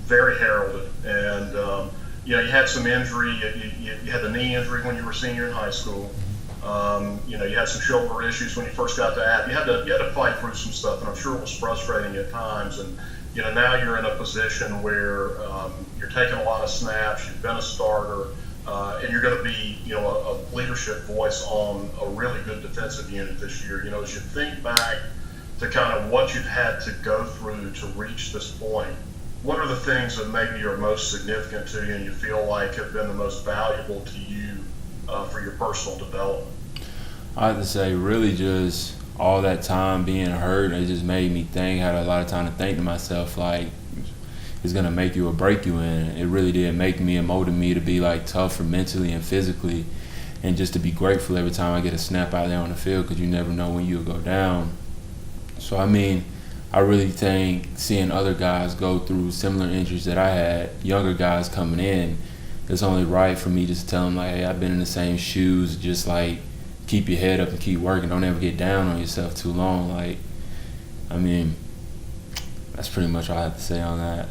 very heralded. And you had some injury. You had the knee injury when you were a senior in high school. You had some shoulder issues when you first got to App. You had to fight through some stuff, and I'm sure it was frustrating at times. And now you're in a position where you're taking a lot of snaps. You've been a starter, and you're going to be a leadership voice on a really good defensive unit this year. As you think back to kind of what you've had to go through to reach this point, what are the things that maybe are most significant to you and you feel like have been the most valuable to you for your personal development? I have to say, really just all that time being hurt, it just made me think, had a lot of time to think to myself, like, it's going to make you or break you, and it really did make me and molded me to be, like, tougher mentally and physically, and just to be grateful every time I get a snap out there on the field, because you never know when you'll go down. So, I mean, I really think seeing other guys go through similar injuries that I had, younger guys coming in, it's only right for me just to tell them, like, hey, I've been in the same shoes, just, like, keep your head up and keep working. Don't ever get down on yourself too long. Like, I mean, that's pretty much all I have to say on that.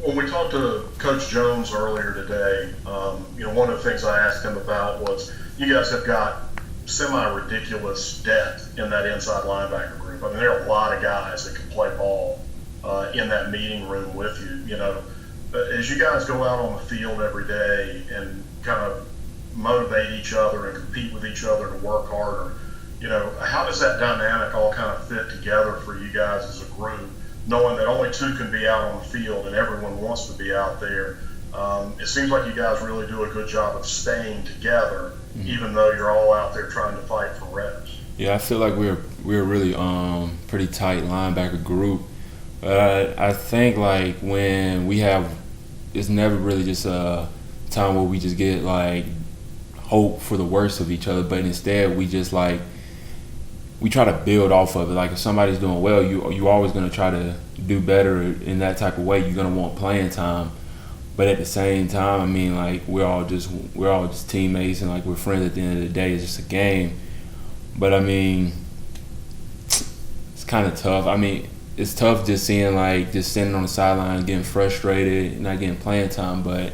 When we talked to Coach Jones earlier today, one of the things I asked him about was you guys have got semi-ridiculous depth in that inside linebacker group. I mean, there are a lot of guys that can play ball in that meeting room with you. As you guys go out on the field every day and kind of motivate each other and compete with each other to work harder, how does that dynamic all kind of fit together for you guys as a group, knowing that only two can be out on the field and everyone wants to be out there? It seems like you guys really do a good job of staying together, even though you're all out there trying to fight for reps. Yeah, I feel like we're really pretty tight linebacker group. But I think like when we have, it's never really just a time where we just get like hope for the worst of each other, but instead we just like, we try to build off of it. Like if somebody's doing well, you always gonna try to do better in that type of way. You're gonna want playing time, but at the same time, I mean, like we're all just teammates and like we're friends at the end of the day. It's just a game. But I mean, it's kind of tough. I mean, it's tough just seeing like just sitting on the sideline, getting frustrated, not getting playing time. But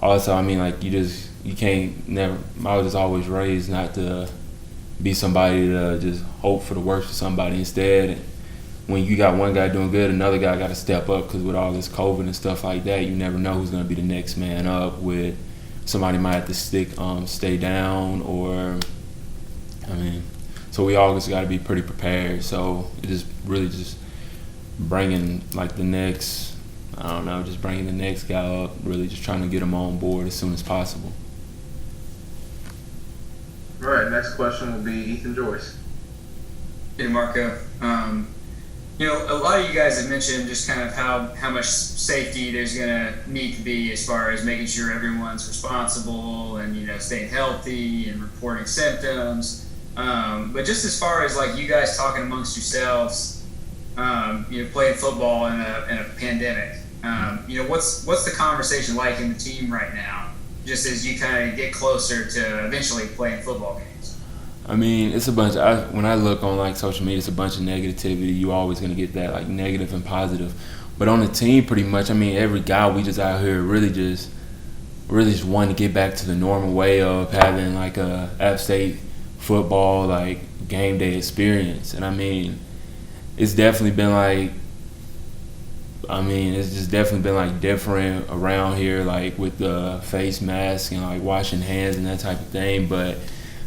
also, I mean, like you can't never. I was just always raised not to be somebody to just hope for the worst for somebody. Instead, when you got one guy doing good, another guy got to step up, because with all this COVID and stuff like that, you never know who's going to be the next man up. With somebody might have to stay down, or I mean, so we always got to be pretty prepared. So it is really just bringing like the next, just bringing the next guy up, really just trying to get him on board as soon as possible. All right, next question will be Ethan Joyce. Hey, Marco. A lot of you guys have mentioned just kind of how much safety there's going to need to be as far as making sure everyone's responsible and, staying healthy and reporting symptoms. But just as far as like you guys talking amongst yourselves, playing football in a pandemic, what's the conversation like in the team right now, just as you kind of get closer to eventually playing football games? I mean, it's a bunch. When I look on like social media, it's a bunch of negativity. You always gonna get that like negative and positive. But on the team, pretty much, I mean, every guy we just out here really just wanting to get back to the normal way of having like a App State football like game day experience. And I mean, it's definitely been like. It's just definitely been like different around here, like with the face mask and like washing hands and that type of thing. But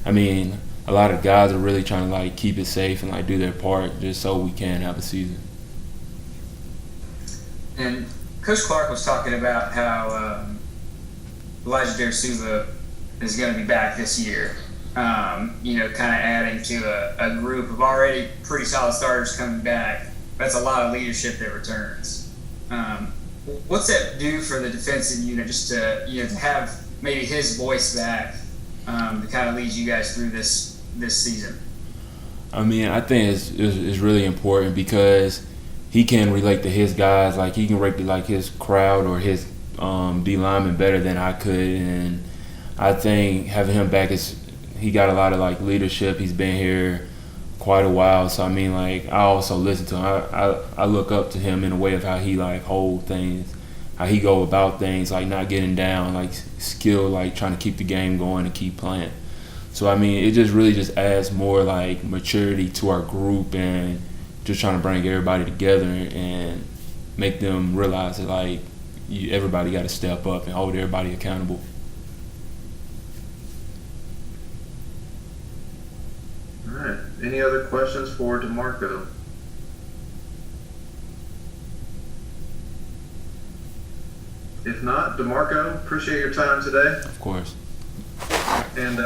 I mean, a lot of guys are really trying to like keep it safe and like do their part just so we can have a season. And Coach Clark was talking about how Elijah Darasuva is going to be back this year. Kind of adding to a group of already pretty solid starters coming back. That's a lot of leadership that returns. What's that do for the defensive unit, just to to have maybe his voice back to kind of lead you guys through this season? I mean, I think it's really important because he can relate to his guys. Like he can relate to like his crowd or his D lineman better than I could, and I think having him back he got a lot of like leadership. He's been here quite a while. So I mean, like I also listen to him. I look up to him in a way of how he like hold things, how he go about things, like not getting down, like skill, like trying to keep the game going and keep playing. So I mean, it just really just adds more like maturity to our group and just trying to bring everybody together and make them realize that like everybody got to step up and hold everybody accountable. All right. Any other questions for DeMarco? If not, DeMarco, appreciate your time today. Of course. And